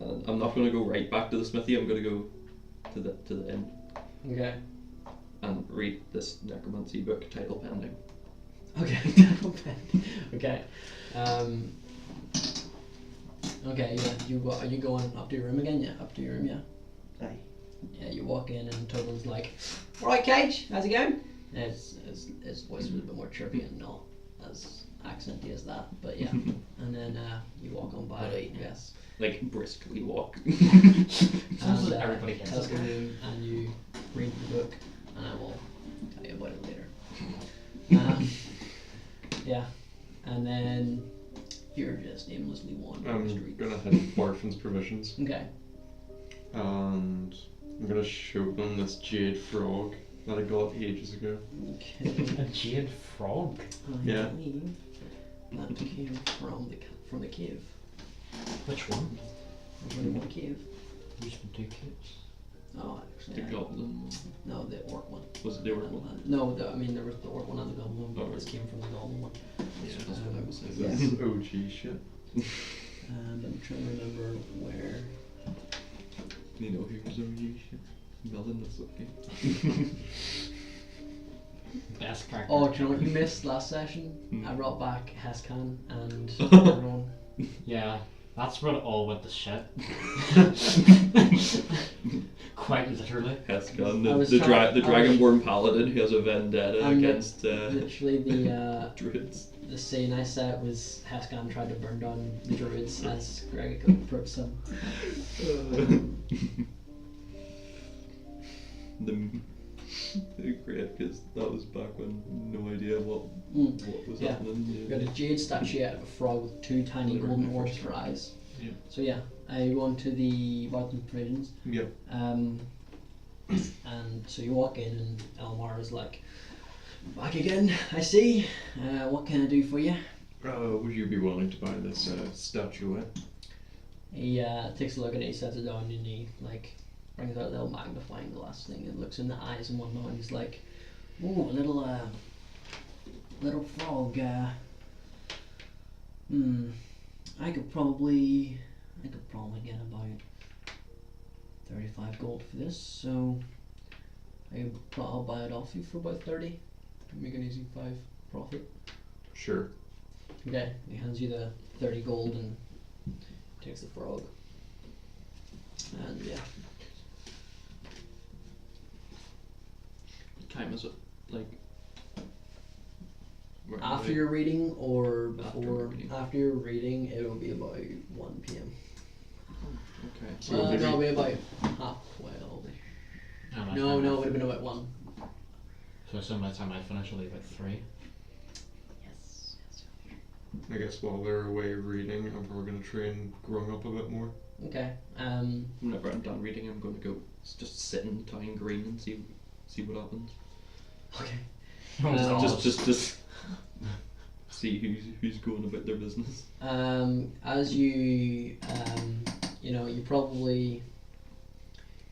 S3: I'm not going to go right back to the smithy. I'm going to go to the inn
S1: Okay.
S3: and read this necromancy book, title pending.
S1: Okay. Okay. Okay. Yeah. Are you going up to your room again? Yeah. Up to your room. Yeah.
S5: Aye.
S1: Yeah. You walk in and Tobin's like, "All right, Cage. How's it going?" And his voice was a bit more chirpy and not as accenty as that, but yeah. And then you walk on by.
S5: Right.
S1: Yes.
S3: Like, briskly walk.
S2: Sounds like everybody gets
S1: tells
S2: this
S1: the
S2: guy.
S1: room and you read the book, and I will tell you about it later. Yeah, and then you're just aimlessly wandering the
S4: I'm
S1: street.
S4: gonna head to Barfin's Provisions,
S1: Okay.
S4: and I'm gonna show them this jade frog that I got ages ago.
S1: Okay.
S2: A jade frog?
S1: I
S4: Yeah.
S1: believe that came from the cave.
S2: Which one?
S1: There's only one cave.
S2: There's been 2 kids.
S1: Oh, actually,
S3: The goblin.
S1: no, the orc one.
S3: Was it the orc one?
S1: No, I mean there was the orc one and the goblin one, but
S3: Oh,
S1: this
S3: right.
S1: came from the goblin one.
S3: Yeah, that's what I was saying.
S1: Yeah.
S4: This is OG shit.
S1: And I'm trying to remember where.
S3: You know who's OG shit? Melon, that's okay.
S2: Best character.
S1: Oh, do you know what you missed last session?
S3: Hmm.
S1: I brought back Heskan and everyone.
S2: Yeah, that's when it all went to shit. Quite literally.
S3: Heskan,
S1: I was
S3: the
S1: trying- I was-
S3: Dragonborn paladin who has a vendetta
S1: And
S3: against
S1: Literally
S3: druids.
S1: the scene I set was Heskan tried to burn down the druids as Greg could approach them.
S3: Great, because that was back when no idea what was
S1: Yeah.
S3: happening.
S1: We got a jade statue of a frog with 2 tiny
S3: Whatever
S1: golden
S3: my
S1: orbs
S3: first
S1: for eyes.
S4: Yeah.
S1: So yeah, I go on to the Barton Provisions.
S4: Yep.
S1: And so you walk in and Elmar is like, "Back again, I see. What can I do for you?"
S4: Would you be willing to buy this statuette?
S1: He takes a look at it, he sets it down and he like brings out a little magnifying glass thing and looks in the eyes and whatnot and he's like, "Ooh, a little frog, I could probably get about 35 gold for this, so I'll buy it off you for about 30. Make an easy 5 profit."
S4: Sure.
S1: Okay, he hands you the 30 gold and takes the frog. And yeah.
S3: What time is it? Like. where am
S1: After
S3: I?
S1: your reading or
S3: After
S1: before?
S3: my reading.
S1: After your reading, it will be about 1 p.m.
S3: Okay.
S4: So
S1: No,
S4: maybe-
S1: it'll be about half 12. No, it would have been about 1.
S2: So some by the time I finish, it'll be about 3.
S1: Yes.
S4: I guess while they're away reading, I'm probably going to try and grow up a bit more.
S1: Okay.
S3: Whenever I'm done reading, I'm going to go just sit in town green and see what happens.
S1: Okay.
S3: Just see who's going about their business.
S1: As you you probably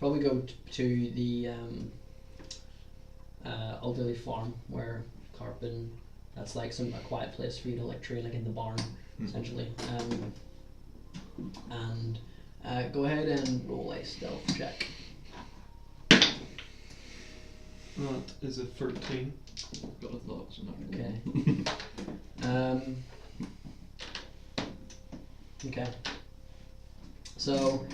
S1: go to the elderly farm where Carpin. That's like a quiet place for you to like train, like in the barn, essentially. And go ahead and roll a stealth check.
S4: That is a 13.
S3: Got a thought, so not
S1: Okay. Okay. So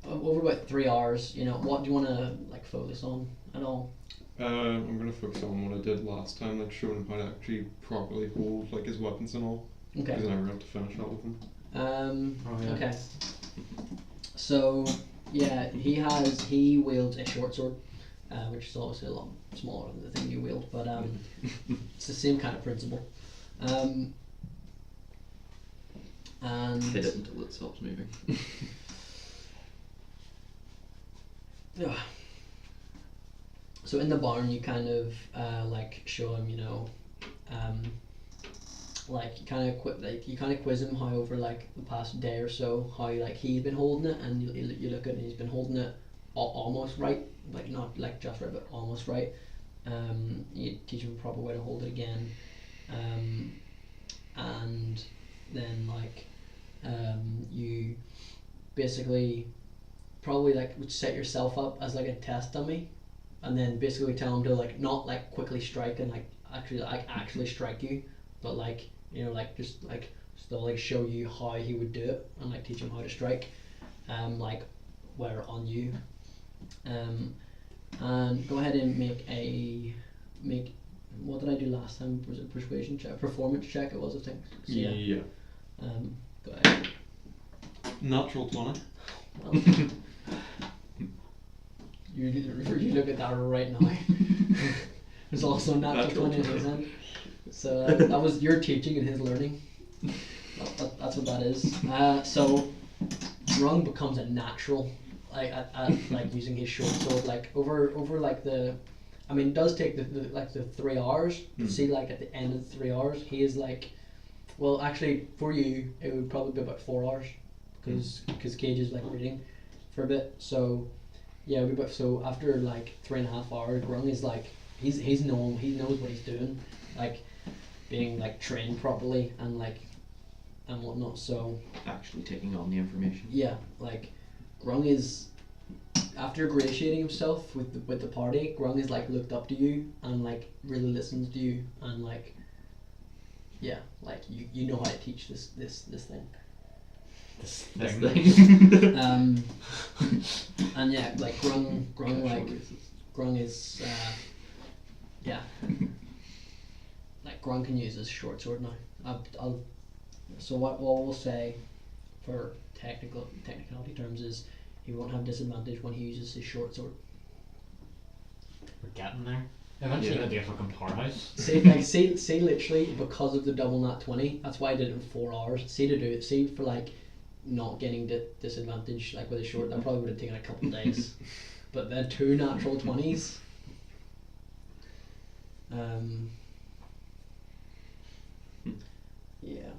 S1: over about 3 hours, what do you want to like focus on at all?
S4: I'm going to focus on what I did last time, like showing him how to actually properly hold like his weapons and all.
S1: Okay.
S4: Because I never got to finish that with him.
S2: Oh, yeah.
S1: Okay. So yeah, he wields a short sword, which is obviously a lot smaller than the thing you wield, but it's the same kind of principle. And
S3: Hit it until it stops moving.
S1: yeah. So in the barn, you kind of like show him, like you kind of quiz him how over like the past day or so how like he's been holding it, and you look at it and he's been holding it almost right, like not like just right, but almost right. You teach him the proper way to hold it again, and then like you basically probably like would set yourself up as like a test dummy, and then basically tell him to like not like quickly strike and like actually strike you, but like like just like still like show you how he would do it and like teach him how to strike, like where on you, and go ahead and make what did I do last time? Was it a persuasion check, performance check? It was, I think. So,
S4: Yeah.
S1: Go ahead.
S4: Natural 20.
S1: Well, you look at that right now. There's also a natural 20 at his end. So that was your teaching and his learning. That's what that is. So Rung becomes a natural, like at like using his short sword, like over like the. I mean, it does take the 3 hours. To see like at the end of the 3 hours, he is like, well, actually for you it would probably be about 4 hours, because Cage is like reading for a bit. So yeah, so after like 3.5 hours, Rung is like he knows what he's doing, like being like trained properly and like and whatnot. So
S3: Actually taking on the information.
S1: yeah, like Grung is, after ingratiating himself with the party, Grung is like looked up to you and like really listens to you, and like yeah, like you know how to teach this thing.
S2: This
S3: This
S2: thing.
S3: thing.
S1: And yeah, like Grung is yeah, like Grung can use his short sword now. So what we'll say for technicality terms is he won't have disadvantage when he uses his short sword.
S2: We're getting there. Eventually
S4: Yeah.
S2: gonna be a fucking powerhouse.
S1: See literally because of the double nat 20, that's why I did it in 4 hours. See for like not getting disadvantage like with a short, that probably would have taken a couple of days. But then 2 natural 20s. Yeah.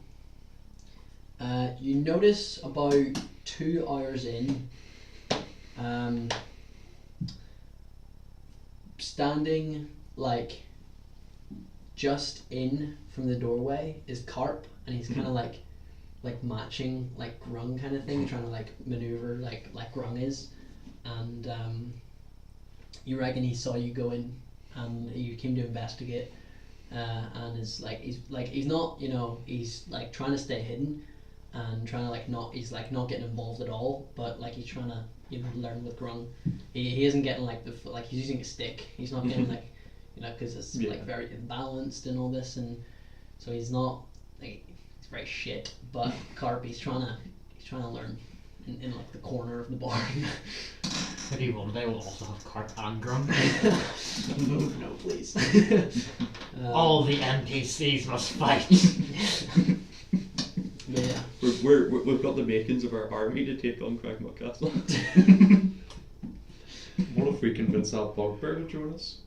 S1: You notice about 2 hours in, standing like just in from the doorway is Carp, and he's kind of like matching like Grung kind of thing, trying to like maneuver like Grung is, and you reckon he saw you go in and you came to investigate, and is like he's not, he's like trying to stay hidden and trying to like not getting involved at all, but like he's trying to learn with Grung. He isn't getting like he's using a stick. He's not getting like because it's like very imbalanced and all this, and so he's not like he's very shit. But Carp, he's trying to learn in like the corner of the barn.
S2: Maybe one day we'll also have Carp and Grum.
S1: No, please.
S2: All the NPCs must fight.
S1: But yeah.
S3: We've got the makings of our army to take on Cragmore Castle.
S4: What if we convince that bugbear to join us?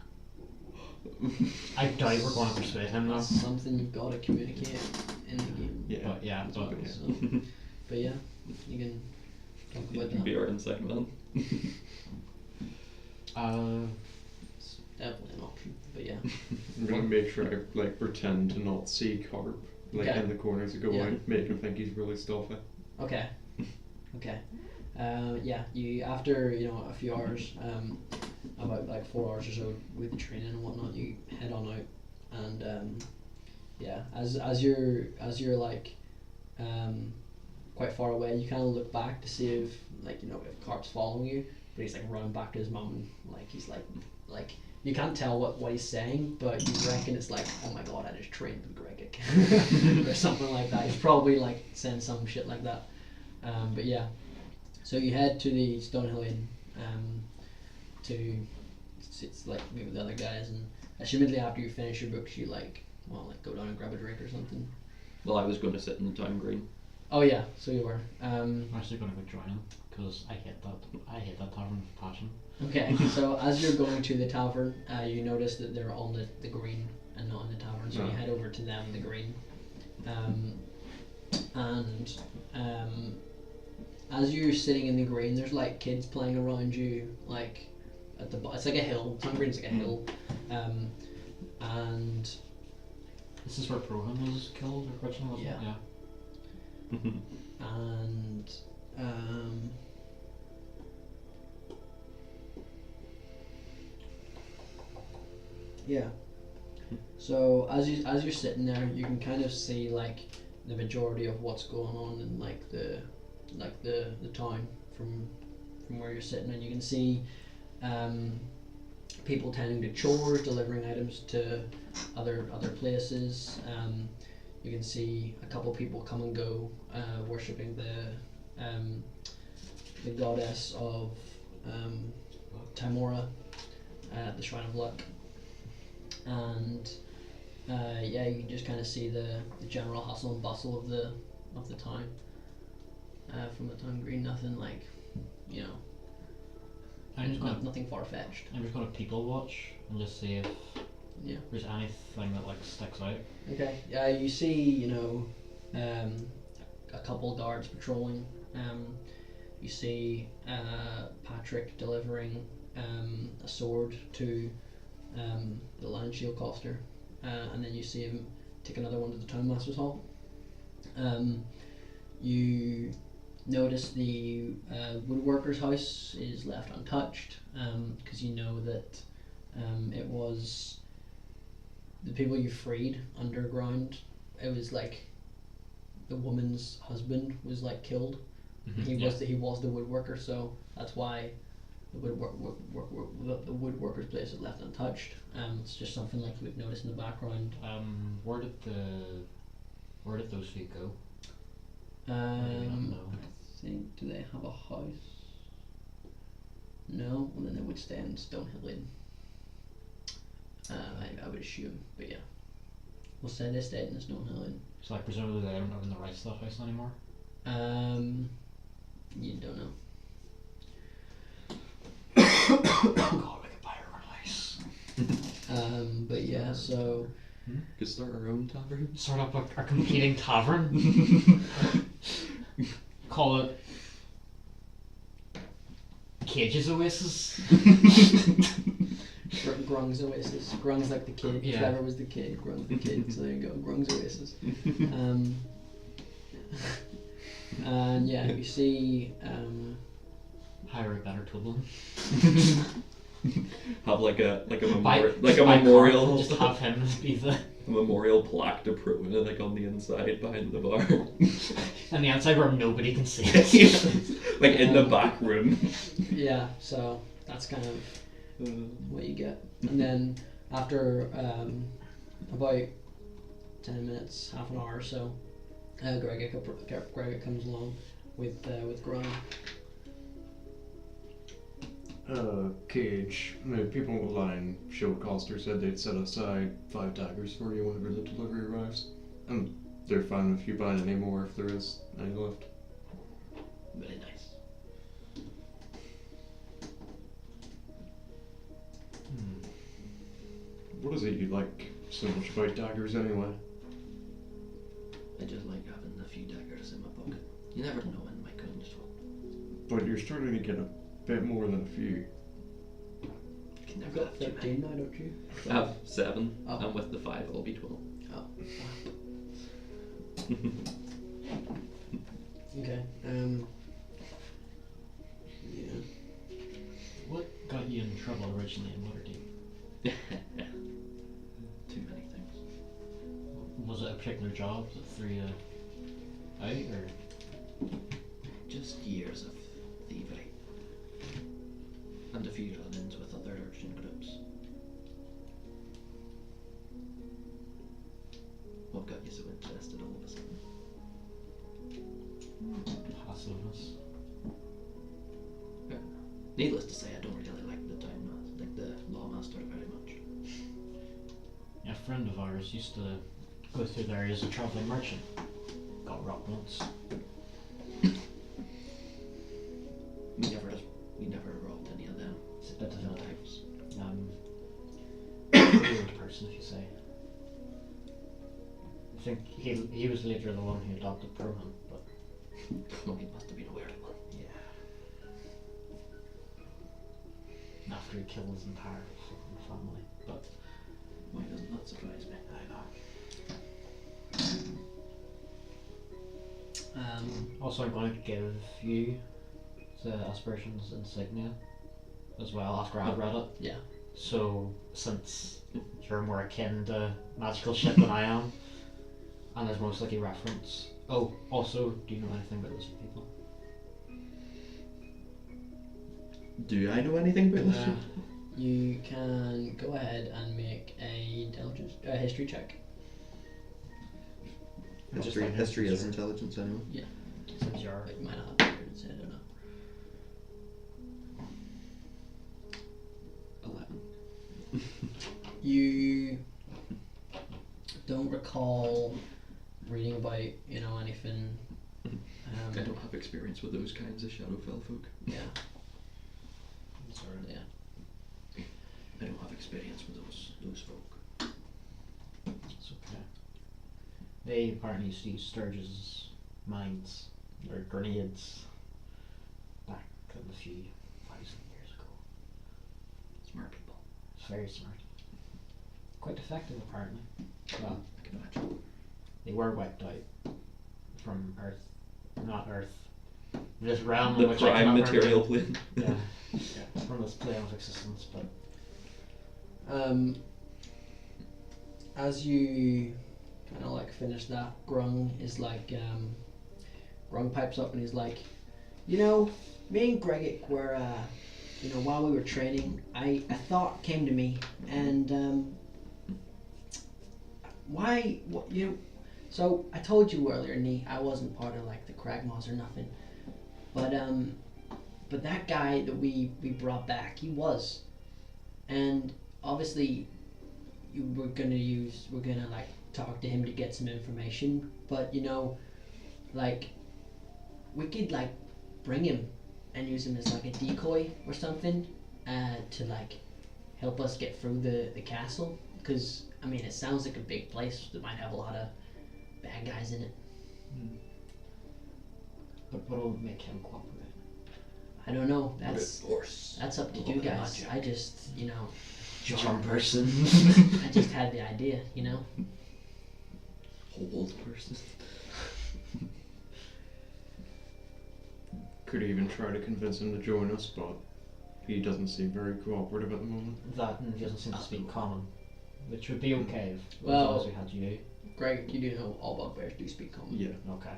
S2: I doubt we're going to persuade him though.
S1: That's something you've got to communicate in the game.
S4: Yeah.
S2: But
S1: So, but yeah, you can talk
S3: You
S1: about
S3: can be
S1: that.
S3: our inside man.
S1: It's definitely an option. But yeah.
S4: I'm gonna make sure I like pretend to not see Carp like
S1: Okay.
S4: in the corners that go
S1: Yeah.
S4: out, make him think he's really stealthy.
S1: Okay. Okay. Yeah. You after a few hours, about like 4 hours or so with the training and whatnot, you head on out, and yeah, as you're like quite far away, you kind of look back to see if if Carp's following you, but he's like running back to his mum, and like he's like you can't tell what he's saying, but you reckon it's like, oh my god, I just trained with Greg or something like that. He's probably like saying some shit like that. But yeah, so you head to the Stonehill Inn it's like meet with the other guys, and assumedly after you finish your books, you go down and grab a drink or something.
S3: Well, I was going to sit in the town green.
S1: Oh yeah, so you were.
S2: I'm actually gonna go join him because I hate that tavern with passion.
S1: Okay, so as you're going to the tavern, you notice that they're on the green and not in the tavern, so you
S4: Oh.
S1: head over to them, the green. And as you're sitting in the green, there's like kids playing around you, like at the it's like a hill. Town green's like a hill, and
S2: This is where Prohan was killed originally, wasn't
S1: Yeah.
S2: it? Yeah.
S1: and yeah. So as you're sitting there, you can kind of see like the majority of what's going on in like the town from where you're sitting, and you can see people tending to chores, delivering items to other places. You can see a couple people come and go, worshipping the goddess of Timora at the Shrine of Luck, and yeah, you can just kind of see the general hustle and bustle of the town from the town green. Nothing like, you know,
S2: I'm just gonna
S1: nothing far fetched.
S2: people watch and just see if
S1: Yeah.
S2: there's anything that like sticks out.
S1: Okay. You see, you know, a couple guards patrolling. You see Patrick delivering a sword to the Lion Shield Coster, and then you see him take another one to the Town Master's Hall. You notice the woodworker's house is left untouched, because you know that it was the people you freed underground. It was like the woman's husband was like killed. He was the woodworker, so that's why the woodworker's place is left untouched. It's just something like we've noticed in the background.
S2: Where did those feet go?
S1: I
S2: No.
S1: think, do they have a house? No, well then they would stay in Stonehill Inn. I would assume, but yeah. We'll say they stayed in the Stonehill Inn.
S2: So like presumably they don't own the rights to that house anymore.
S1: You don't know.
S2: God, we could buy our own house.
S1: But yeah, so
S3: Could start our own tavern.
S2: Start up a competing tavern. Call it Cage's Oasis.
S1: Grung's Oasis. Grung's like the kid.
S2: Yeah.
S1: Trevor was the kid. Grung's the kid. So there you go. Grung's Oasis. And yeah, you see.
S2: Hire a better Tublin.
S3: Have like a
S2: Buy
S3: memorial,
S2: Just have him be the.
S3: a memorial plaque to Prohan, like on the inside behind the bar,
S2: And the outside where nobody can see it.
S3: like in the back room.
S1: Yeah, so that's kind of what you get. And then after about 10 minutes, half an hour or so, Greg comes along with Grung.
S4: Cage, the people in the line showed Coster said they'd set aside 5 daggers for you whenever the delivery arrives. And they're fine if you buy any more if there is any left.
S1: Really nice.
S4: What is it you like so much about daggers anyway?
S5: I just like having a few daggers in my pocket. You never know when my coins fall.
S4: But you're starting to get a bit more than a few.
S5: You can
S1: You've
S5: never
S1: got
S5: have too
S1: 13 now, don't you?
S3: I have 7,
S1: Oh.
S3: and with the 5 it'll be 12.
S1: Oh. Okay. Yeah.
S2: What got you in trouble originally in Waterdeep?
S5: Too many things.
S2: Was it a particular job that threw you out, or?
S5: Just years of thievery. And a few run-ins with other urchin groups. What got you so interested all of a sudden?
S2: Passiveness.
S5: Needless to say, I don't really like the lawmaster very much.
S2: A friend of ours used to go through there as a travelling merchant. Got rock once.
S5: We never robbed any of them.
S2: It's a bit of
S5: No
S2: a
S5: types.
S2: weird person, if you say. I think he was later the one who adopted Perman, but
S5: Oh, he must have been a weird one.
S2: yeah. After he killed his entire fucking family, but
S5: Why doesn't that surprise me?
S2: I know. Also, I'm going to give you the Aspersions insignia as well after I've read it.
S1: Yeah.
S2: So, since you're more akin to magical shit than I am, and there's most likely reference. Oh, also, do you know anything about lizard people?
S3: Do I know anything about this?
S1: You can go ahead and make a history check.
S2: Just
S3: History,
S2: like
S3: history is
S2: history.
S3: intelligence anyway.
S2: Since you're
S1: It might not have been said, I don't know.
S5: 11.
S1: You don't recall reading about, anything.
S5: I don't have experience with those kinds of Shadowfell folk.
S1: Yeah,
S2: sorry.
S1: yeah.
S5: I don't have experience with those folk.
S2: It's okay. They apparently used to use Sturgis's mines or grenades back a few thousand years ago.
S5: Smart people.
S2: It's very smart. Quite effective, apparently. Well,
S5: I can imagine.
S2: they were wiped out from Earth, not Earth. This realm in
S5: The
S2: which I
S5: prime
S2: cannot
S5: material
S2: remember.
S5: plane.
S2: Yeah, from this plane of existence, but
S1: As you kind of like finish that, Grung is like, Grung pipes up and he's like, me and Gregic were, while we were training, a thought came to me, and so I told you earlier, Nee, I wasn't part of like the Cragmaws or nothing, but that guy that we brought back, he was, and obviously we're gonna like talk to him to get some information, but we could like bring him and use him as like a decoy or something to like help us get through the castle, because I mean it sounds like a big place that might have a lot of bad guys in it.
S2: but what'll make him cooperate?
S1: I don't know,
S5: Brute force.
S1: that's up to
S5: Oh,
S1: you guys.
S5: magic.
S1: I just
S2: Charm person.
S1: I just had the idea,
S5: Hold person.
S4: Could even try to convince him to join us, but he doesn't seem very cooperative at the moment.
S2: That and he doesn't seem to speak common, which would be okay if
S1: Well-
S2: as long as we had you.
S1: Greg, you do know all bugbears do speak common.
S4: Yeah.
S2: Okay.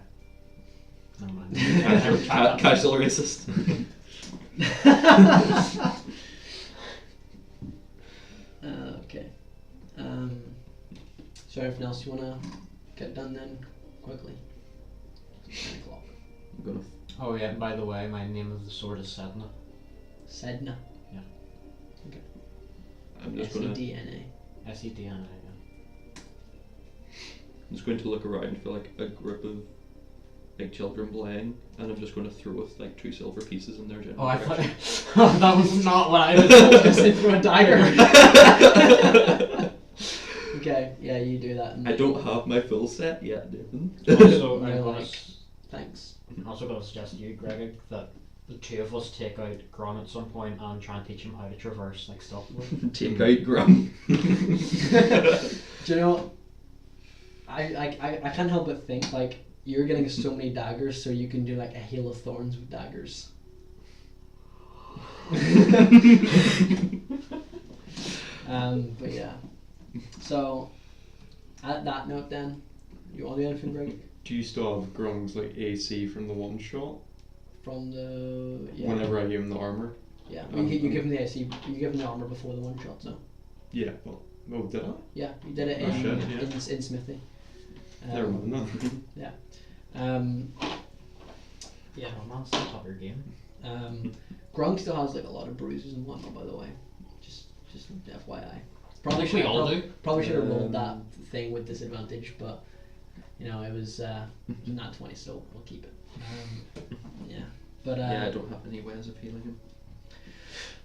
S2: Never mind.
S5: Casual racist.
S1: Okay. So anything else you wanna get done then, quickly? 9 o'clock.
S5: I'm gonna.
S2: Oh yeah, by the way, my name of the sword is Sedna.
S1: Sedna.
S5: I'm just gonna.
S1: SEDNA.
S2: SEDNA,
S5: I'm just going to look around for like a group of like children playing, and I'm just going to throw with like 2 silver pieces in their general
S2: Oh, I
S5: direction.
S2: thought that was not what I was going to say through a dagger.
S1: Okay, yeah, you do that.
S5: I don't have my full set yet, Nathan.
S2: Also,
S1: You're
S2: I'm gonna
S1: like, thanks.
S2: also going to suggest to you, Greg, that the 2 of us take out Grom at some point and try and teach him how to traverse like stealthily.
S5: Take out Grum.
S1: Do you know? I can't help but think like you're getting so many daggers, so you can do like a hail of thorns with daggers. But yeah. So, at that note, then, you want to do anything, Greg?
S4: Do you still have Grung's like AC from the one shot?
S1: From the
S4: Whenever I give him the armor?
S1: yeah, you give him the AC, you give him the armor before the one shot. So
S4: Yeah, well, oh, did I?
S1: yeah, you did it
S4: Oh, shit, yeah.
S1: in Smithy.
S4: Never mind
S1: Yeah.
S2: Oh man, still top your game.
S1: Grunk still has like a lot of bruises and whatnot, by the way. Just FYI.
S2: We all do.
S1: Probably should have rolled that thing with disadvantage, but you know, it was not 20, so we'll keep it. Yeah, but
S3: yeah, I don't have any ways of healing him.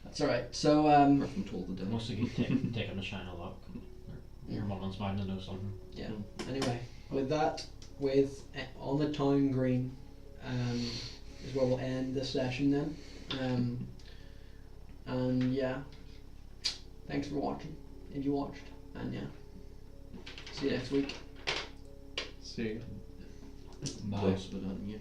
S1: that's all right. So
S3: Apart from told the dead.
S2: Most of you take him to China Lock. Your mum's bound to know something.
S1: yeah. Anyway, with that, on the town green, is where we'll end this session then. And yeah, thanks for watching. If you watched, and yeah, see you next week.
S4: See you.
S2: Bye.
S3: Close, but on you.